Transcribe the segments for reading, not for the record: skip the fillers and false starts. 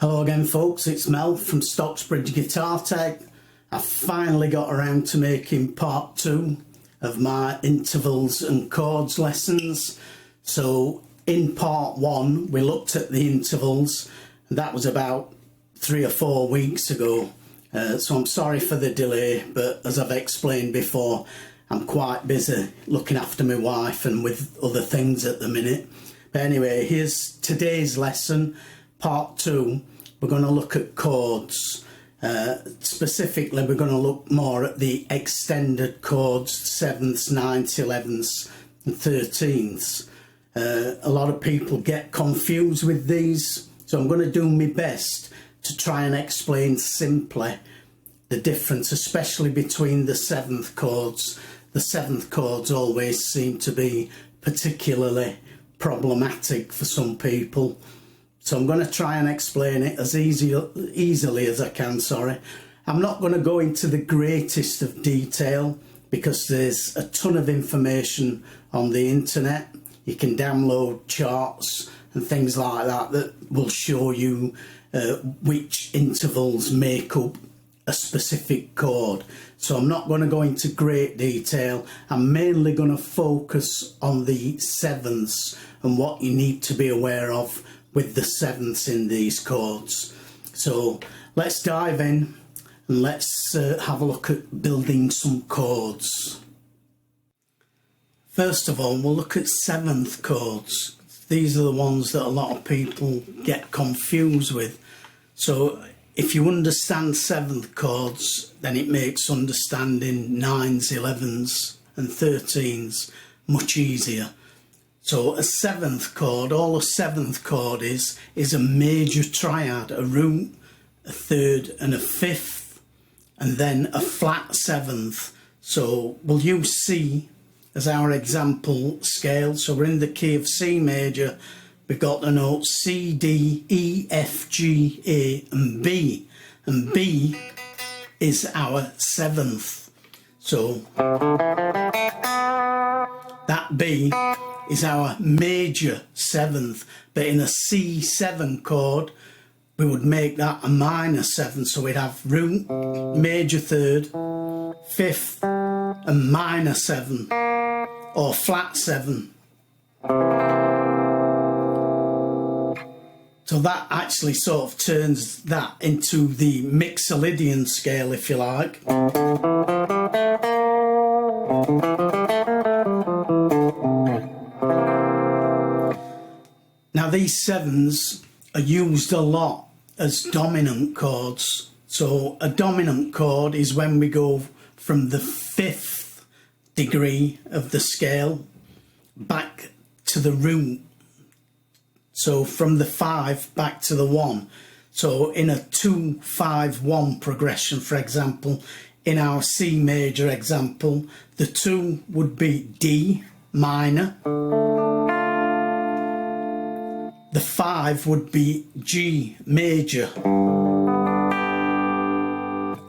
Hello again folks, it's Mel from Stocksbridge Guitar Tech. I finally got around to making part 2 of my intervals and chords lessons. So in part 1 we looked at the intervals, and that was about 3 or 4 weeks ago. So I'm sorry for the delay, but as I've explained before, I'm quite busy looking after my wife and with other things at the minute. But anyway, here's today's lesson, part 2. We're going to look at chords. Specifically, we're going to look more at the extended chords, 7ths, 9ths, 11ths and 13ths. A lot of people get confused with these, so I'm going to do my best to try and explain simply the difference, especially between the 7th chords. The 7th chords always seem to be particularly problematic for some people. So I'm going to try and explain it as easily as I can, I'm not going to go into the greatest of detail because there's a ton of information on the internet. You can download charts and things like that that will show you which intervals make up a specific chord. So I'm not going to go into great detail. I'm mainly going to focus on the 7ths and what you need to be aware of with the 7ths in these chords. So let's dive in and let's have a look at building some chords. First of all, we'll look at 7th chords. These are the ones that a lot of people get confused with. So if you understand 7th chords, then it makes understanding 9s, 11s and 13s much easier. So a 7th chord, all a 7th chord is a major triad, a root, a 3rd and a 5th, and then a flat 7th. So we'll use C as our example scale. So we're in the key of C major. We've got the notes C, D, E, F, G, A and B. And B is our 7th. So that B is our major 7th, but in a C7 chord we would make that a minor 7, so we'd have root, major 3rd, 5th and minor 7 or flat 7. So that actually sort of turns that into the Mixolydian scale, if you like. Now these 7s are used a lot as dominant chords. So a dominant chord is when we go from the 5th degree of the scale back to the root. So from the 5 back to the 1. So in a 2-5-1 progression, for example, in our C major example, the 2 would be D minor. The 5 would be G major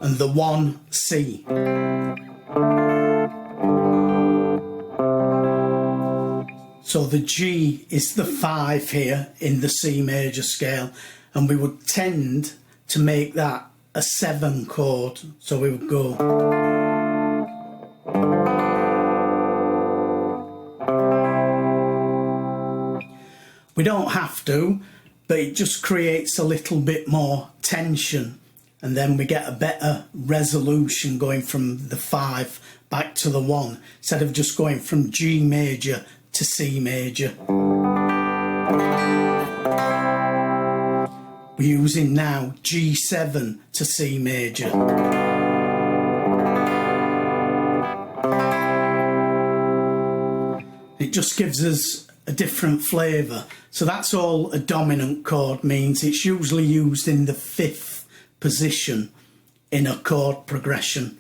and the 1 C. So the G is the 5 here in the C major scale, and we would tend to make that a 7 chord. So we would go . We don't have to, but it just creates a little bit more tension, and then we get a better resolution going from the 5 back to the 1 instead of just going from G major to C major. We're using now G7 to C major. It just gives us a different flavour. So that's all a dominant chord means. It's usually used in the 5th position in a chord progression.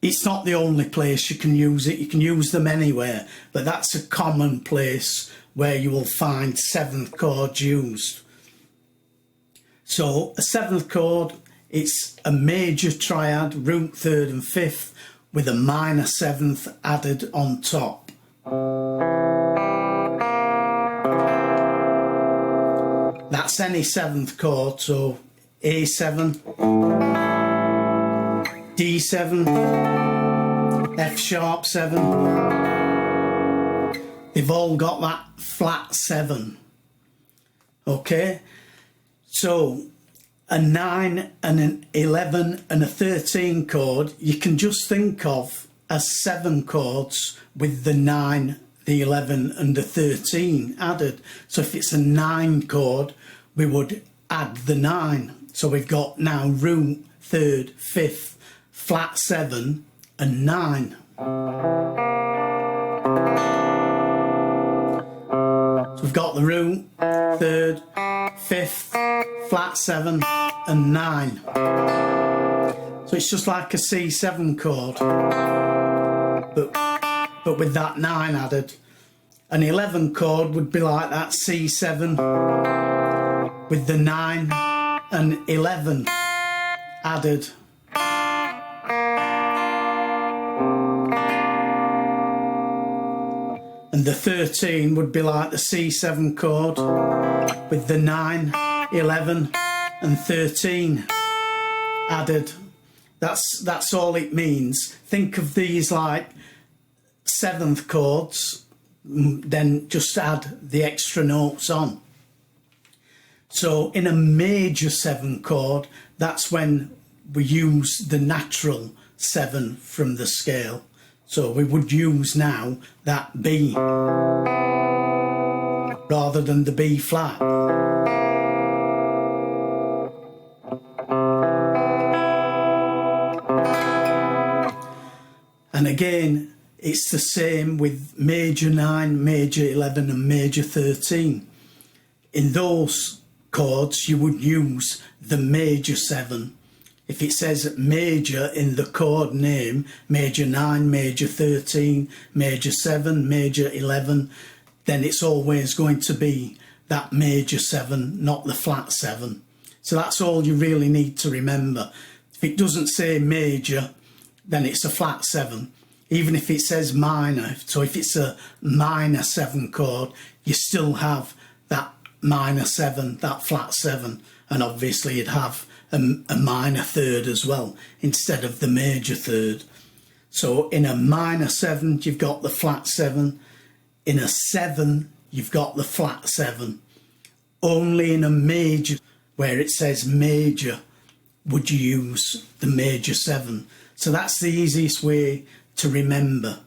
It's not the only place you can use it. You can use them anywhere, but that's a common place where you will find 7th chords used. So a 7th chord, it's a major triad, root, 3rd and 5th, with a minor 7th added on top. That that's any seventh chord, so A7, D7, F sharp 7, they've all got that flat 7. Okay, so a 9 and an 11 and a 13 chord you can just think of as 7 chords with the 9, the 11 and the 13 added. So if it's a 9 chord, we would add the 9. So we've got now root, third, fifth, flat 7 and 9. So we've got the root, third, fifth, flat 7 and 9. So it's just like a C7 chord, but with that 9 added. An 11 chord would be like that C7 with the 9 and 11 added. And the 13 would be like the C7 chord with the 9, 11 and 13 added. That's all it means. Think of these like 7th chords, then just add the extra notes on. So in a major 7 chord, that's when we use the natural 7 from the scale. So we would use now that B rather than the B flat. And again, it's the same with major 9, major 11 and major 13. In those chords you would use the major 7. If it says major in the chord name, major 9, major 13, major 7, major 11, then it's always going to be that major 7, not the flat 7. So that's all you really need to remember. If it doesn't say major, then it's a flat 7. Even if it says minor, so if it's a minor 7 chord, you still have that minor 7, that flat 7, and obviously you'd have a minor third as well instead of the major third. So in a minor 7 you've got the flat 7, in a 7 you've got the flat 7. Only in a major, where it says major, would you use the major 7. So that's the easiest way to remember.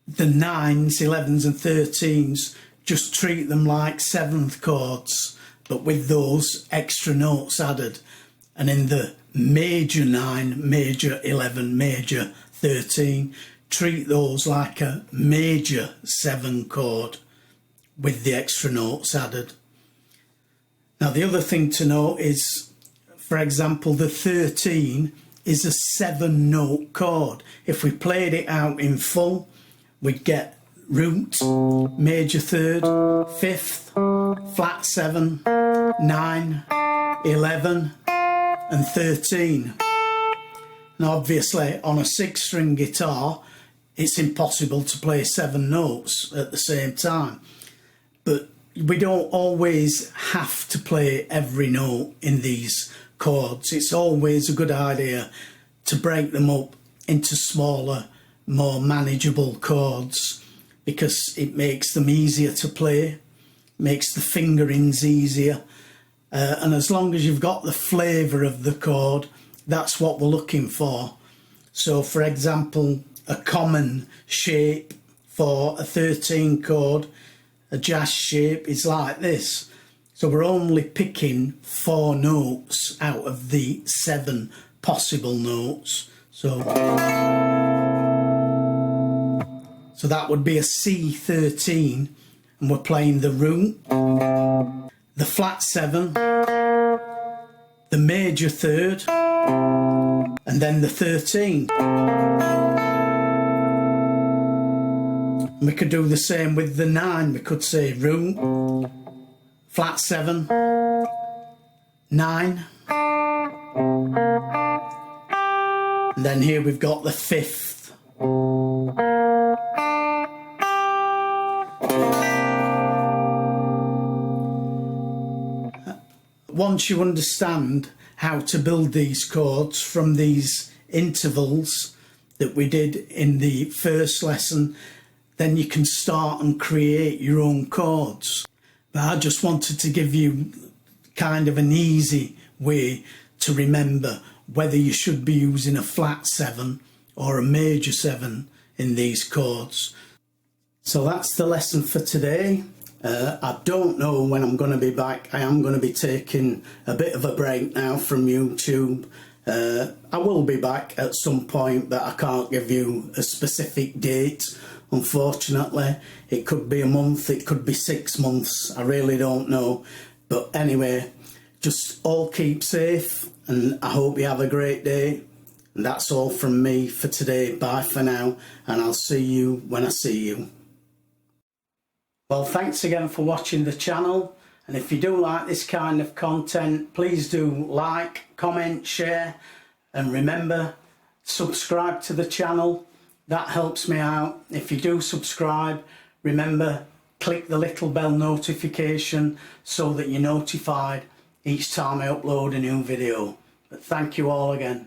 The 9s, 11s and 13s, just treat them like 7th chords, but with those extra notes added. And in the major 9, major 11, major 13, treat those like a major 7 chord with the extra notes added. Now the other thing to note is, for example, the 13 is a 7 note chord. If we played it out in full, we'd get root, major third, fifth, flat 7, 9, 11 and 13. Now obviously on a 6-string guitar it's impossible to play 7 notes at the same time, but we don't always have to play every note in these chords. It's always a good idea to break them up into smaller, more manageable chords, because it makes them easier to play, makes the fingerings easier, and as long as you've got the flavour of the chord, that's what we're looking for. So for example, a common shape for a 13 chord, a jazz shape, is like this. So we're only picking 4 notes out of the 7 possible notes. So that would be a C13, and we're playing the root, the flat 7, the major third, and then the 13. And we could do the same with the 9. We could say root, flat 7, 9, and then here we've got the 5th. Once you understand how to build these chords from these intervals that we did in the first lesson, then you can start and create your own chords. But I just wanted to give you kind of an easy way to remember whether you should be using a flat 7 or a major 7 in these chords. So that's the lesson for today. I don't know when I'm going to be back. I am going to be taking a bit of a break now from YouTube. I will be back at some point, but I can't give you a specific date, unfortunately. It could be a month, it could be 6 months, I really don't know. But anyway, just all keep safe, and I hope you have a great day. And that's all from me for today. Bye for now, and I'll see you when I see you. Well, thanks again for watching the channel, and if you do like this kind of content, please do like, comment, share, and remember, subscribe to the channel. That helps me out. If you do subscribe, remember, click the little bell notification so that you're notified each time I upload a new video. But thank you all again.